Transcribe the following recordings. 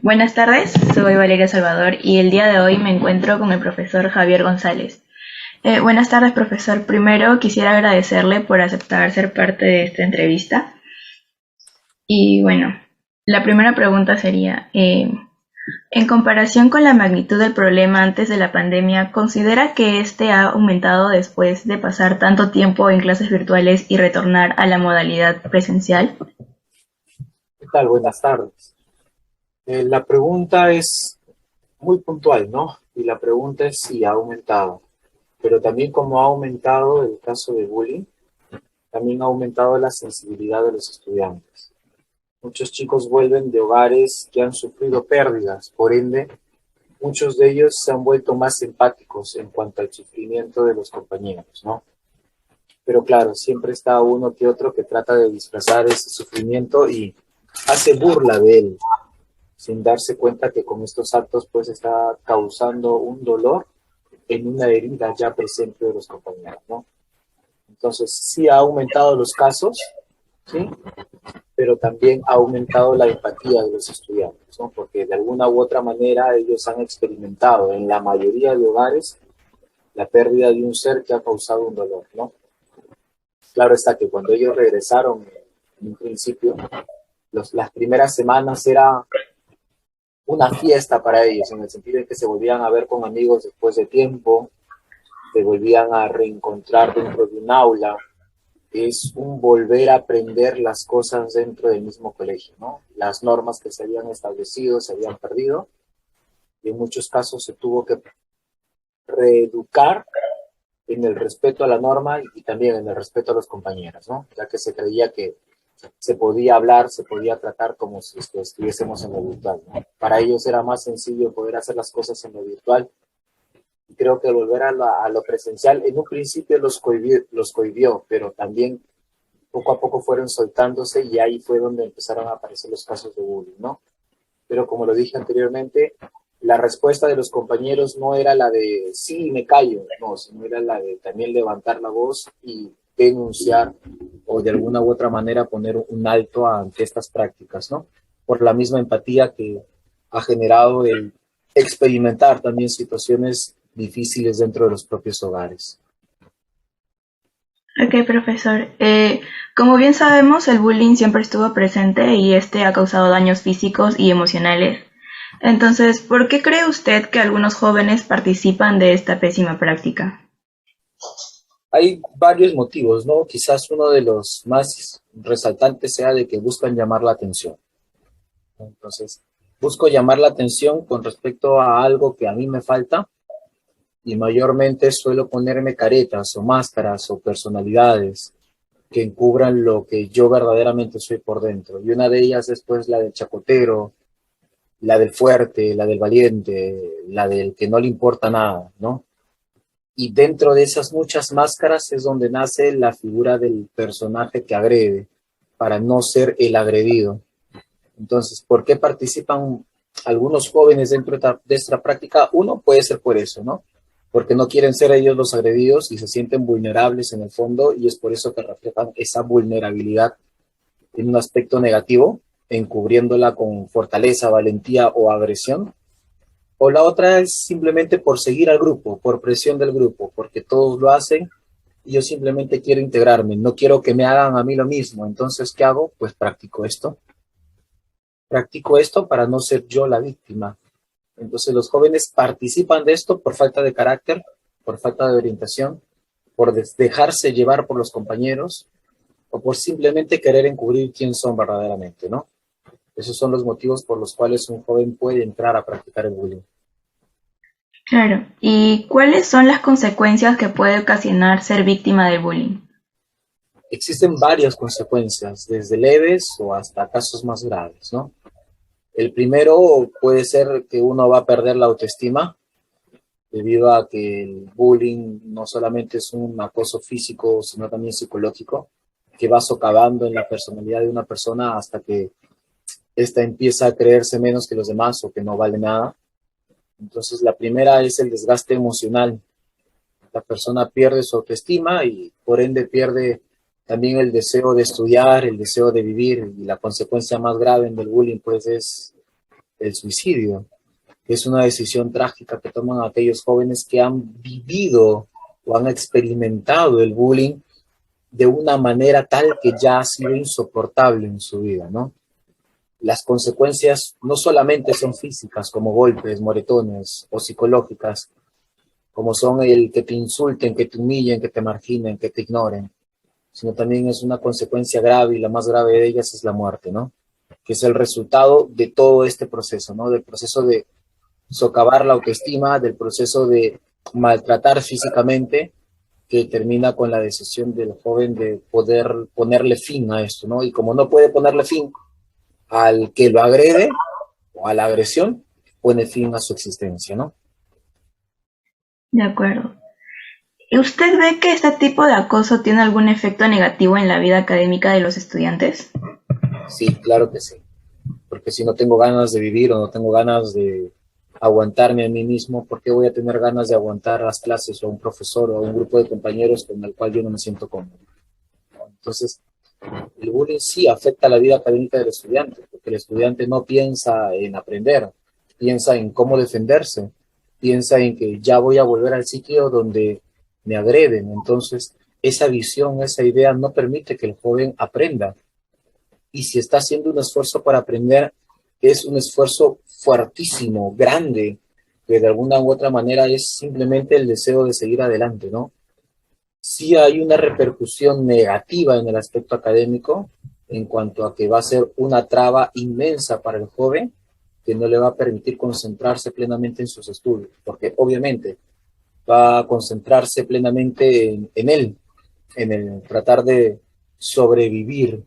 Buenas tardes, soy Valeria Salvador y el día de hoy me encuentro con el profesor Javier González. Buenas tardes, profesor. Primero quisiera agradecerle por aceptar ser parte de esta entrevista. Y bueno, la primera pregunta sería, en comparación con la magnitud del problema antes de la pandemia, ¿considera que este ha aumentado después de pasar tanto tiempo en clases virtuales y retornar a la modalidad presencial? ¿Qué tal? Buenas tardes. La pregunta es muy puntual, ¿no? Y la pregunta es si ha aumentado. Pero también como ha aumentado el caso de bullying, también ha aumentado la sensibilidad de los estudiantes. Muchos chicos vuelven de hogares que han sufrido pérdidas, por ende, muchos de ellos se han vuelto más empáticos en cuanto al sufrimiento de los compañeros, ¿no? Pero claro, siempre está uno que otro que trata de disfrazar ese sufrimiento y hace burla de él, sin darse cuenta que con estos actos pues está causando un dolor en una herida ya presente de los compañeros, ¿no? Entonces sí ha aumentado los casos, ¿sí? Pero también ha aumentado la empatía de los estudiantes, ¿no? Porque de alguna u otra manera ellos han experimentado en la mayoría de hogares la pérdida de un ser que ha causado un dolor, ¿no? Claro está que cuando ellos regresaron en un principio, las primeras semanas era una fiesta para ellos, en el sentido de que se volvían a ver con amigos después de tiempo, se volvían a reencontrar dentro de un aula. Es un volver a aprender las cosas dentro del mismo colegio, ¿no? Las normas que se habían establecido se habían perdido y en muchos casos se tuvo que reeducar en el respeto a la norma y también en el respeto a los compañeros, ¿no? Ya que se creía que se podía hablar, se podía tratar como si estuviésemos en lo virtual, ¿no? Para ellos era más sencillo poder hacer las cosas en lo virtual. Y creo que volver a lo presencial, en un principio los cohibió, pero también poco a poco fueron soltándose y ahí fue donde empezaron a aparecer los casos de bullying, ¿no? Pero como lo dije anteriormente, la respuesta de los compañeros no era la de sí, me callo, no, sino era la de también levantar la voz y denunciar o de alguna u otra manera poner un alto ante estas prácticas, ¿no? Por la misma empatía que ha generado el experimentar también situaciones difíciles dentro de los propios hogares. Ok, profesor. Como bien sabemos, el bullying siempre estuvo presente y este ha causado daños físicos y emocionales. Entonces, ¿por qué cree usted que algunos jóvenes participan de esta pésima práctica? Hay varios motivos, ¿no? Quizás uno de los más resaltantes sea de que buscan llamar la atención. Entonces, busco llamar la atención con respecto a algo que a mí me falta y mayormente suelo ponerme caretas o máscaras o personalidades que encubran lo que yo verdaderamente soy por dentro. Y una de ellas es pues la del chacotero, la del fuerte, la del valiente, la del que no le importa nada, ¿no? Y dentro de esas muchas máscaras es donde nace la figura del personaje que agrede, para no ser el agredido. Entonces, ¿por qué participan algunos jóvenes dentro de esta práctica? Uno puede ser por eso, ¿no? Porque no quieren ser ellos los agredidos y se sienten vulnerables en el fondo y es por eso que reflejan esa vulnerabilidad en un aspecto negativo, encubriéndola con fortaleza, valentía o agresión. O la otra es simplemente por seguir al grupo, por presión del grupo, porque todos lo hacen y yo simplemente quiero integrarme, no quiero que me hagan a mí lo mismo. Entonces, ¿qué hago? Pues practico esto para no ser yo la víctima. Entonces los jóvenes participan de esto por falta de carácter, por falta de orientación, por dejarse llevar por los compañeros o por simplemente querer encubrir quién son verdaderamente, ¿no? Esos son los motivos por los cuales un joven puede entrar a practicar el bullying. Claro. ¿Y cuáles son las consecuencias que puede ocasionar ser víctima del bullying? Existen varias consecuencias, desde leves o hasta casos más graves, ¿no? El primero puede ser que uno va a perder la autoestima debido a que el bullying no solamente es un acoso físico, sino también psicológico, que va socavando en la personalidad de una persona hasta que ésta empieza a creerse menos que los demás o que no vale nada. Entonces, la primera es el desgaste emocional. La persona pierde su autoestima y por ende pierde también el deseo de estudiar, el deseo de vivir, y la consecuencia más grave del bullying pues es el suicidio. Es una decisión trágica que toman aquellos jóvenes que han vivido o han experimentado el bullying de una manera tal que ya ha sido insoportable en su vida, ¿no? Las consecuencias no solamente son físicas, como golpes, moretones, o psicológicas, como son el que te insulten, que te humillen, que te marginen, que te ignoren, sino también es una consecuencia grave, y la más grave de ellas es la muerte, ¿no? Que es el resultado de todo este proceso, ¿no? Del proceso de socavar la autoestima, del proceso de maltratar físicamente, que termina con la decisión del joven de poder ponerle fin a esto, ¿no? Y como no puede ponerle fin al que lo agrede o a la agresión, pone fin a su existencia, ¿no? De acuerdo. ¿Y usted ve que este tipo de acoso tiene algún efecto negativo en la vida académica de los estudiantes? Sí, claro que sí. Porque si no tengo ganas de vivir o no tengo ganas de aguantarme a mí mismo, ¿por qué voy a tener ganas de aguantar las clases o a un profesor o a un grupo de compañeros con el cual yo no me siento cómodo? Entonces, el bullying sí afecta la vida académica del estudiante, porque el estudiante no piensa en aprender, piensa en cómo defenderse, piensa en que ya voy a volver al sitio donde me agreden. Entonces, esa visión, esa idea no permite que el joven aprenda. Y si está haciendo un esfuerzo para aprender, es un esfuerzo fuertísimo, grande, que de alguna u otra manera es simplemente el deseo de seguir adelante, ¿no? Sí hay una repercusión negativa en el aspecto académico, en cuanto a que va a ser una traba inmensa para el joven, que no le va a permitir concentrarse plenamente en sus estudios, porque obviamente va a concentrarse plenamente en él, en el tratar de sobrevivir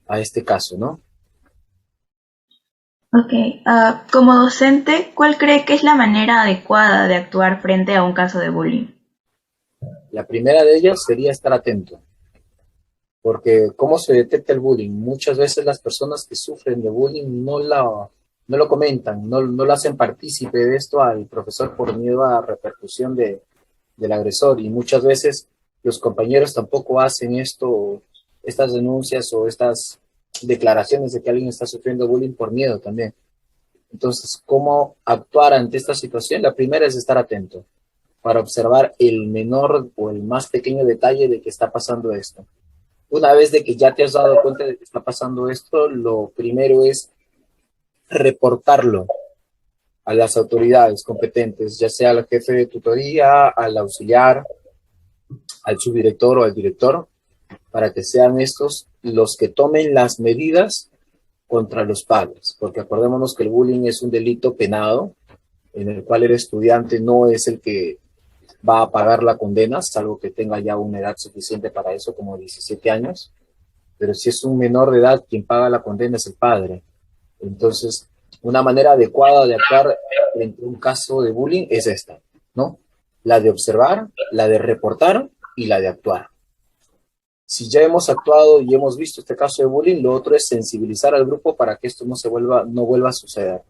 a este caso, ¿no? Ok, como docente, ¿cuál cree que es la manera adecuada de actuar frente a un caso de bullying? La primera de ellas sería estar atento, porque ¿cómo se detecta el bullying? Muchas veces las personas que sufren de bullying no lo comentan, no lo hacen partícipe de esto al profesor por miedo a repercusión del agresor, y muchas veces los compañeros tampoco hacen esto, estas denuncias o estas declaraciones de que alguien está sufriendo bullying por miedo también. Entonces, ¿cómo actuar ante esta situación? La primera es estar atento para observar el menor o el más pequeño detalle de que está pasando esto. Una vez de que ya te has dado cuenta de que está pasando esto, lo primero es reportarlo a las autoridades competentes, ya sea al jefe de tutoría, al auxiliar, al subdirector o al director, para que sean estos los que tomen las medidas contra los padres, porque acordémonos que el bullying es un delito penado, en el cual el estudiante no es el que va a pagar la condena, salvo que tenga ya una edad suficiente para eso, como 17 años, pero si es un menor de edad, quien paga la condena es el padre. Entonces, una manera adecuada de actuar frente a un caso de bullying es esta, ¿no? La de observar, la de reportar y la de actuar. Si ya hemos actuado y hemos visto este caso de bullying, lo otro es sensibilizar al grupo para que esto no vuelva a suceder.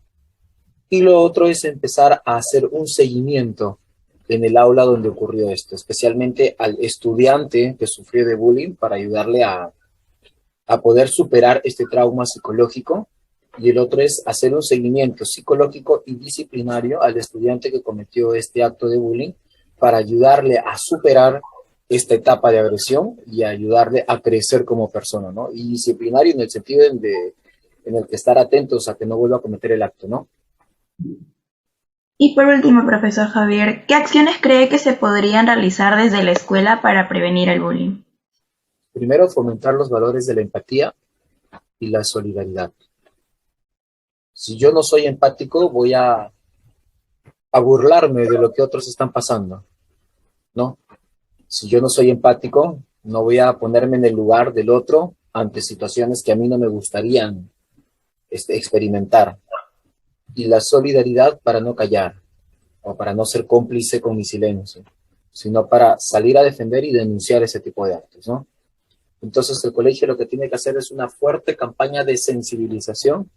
Y lo otro es empezar a hacer un seguimiento en el aula donde ocurrió esto, especialmente al estudiante que sufrió de bullying, para ayudarle a poder superar este trauma psicológico. Y el otro es hacer un seguimiento psicológico y disciplinario al estudiante que cometió este acto de bullying, para ayudarle a superar esta etapa de agresión y ayudarle a crecer como persona, ¿no? Y disciplinario en el sentido en el que estar atentos a que no vuelva a cometer el acto, ¿no? Y por último, profesor Javier, ¿qué acciones cree que se podrían realizar desde la escuela para prevenir el bullying? Primero, fomentar los valores de la empatía y la solidaridad. Si yo no soy empático, voy a burlarme de lo que otros están pasando, ¿no? Si yo no soy empático, no voy a ponerme en el lugar del otro ante situaciones que a mí no me gustarían experimentar. Y la solidaridad, para no callar o para no ser cómplice con mi silencio, sino para salir a defender y denunciar ese tipo de actos, ¿no? Entonces el colegio lo que tiene que hacer es una fuerte campaña de sensibilización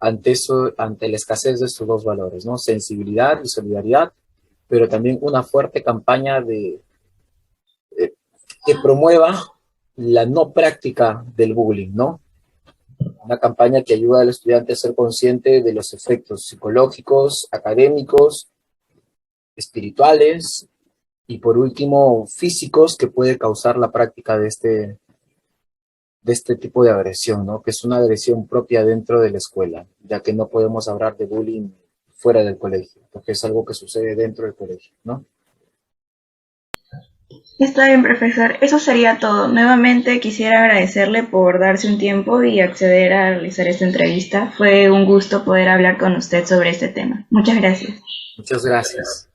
ante eso, ante la escasez de estos dos valores, ¿no? Sensibilidad y solidaridad, pero también una fuerte campaña eh, que promueva la no práctica del bullying, ¿no? una campaña que ayuda al estudiante a ser consciente de los efectos psicológicos, académicos, espirituales y por último físicos que puede causar la práctica de este tipo de agresión, ¿no? Que es una agresión propia dentro de la escuela, ya que no podemos hablar de bullying fuera del colegio, porque es algo que sucede dentro del colegio, ¿no? Está bien, profesor. Eso sería todo. Nuevamente quisiera agradecerle por darse un tiempo y acceder a realizar esta entrevista. Fue un gusto poder hablar con usted sobre este tema. Muchas gracias. Muchas gracias.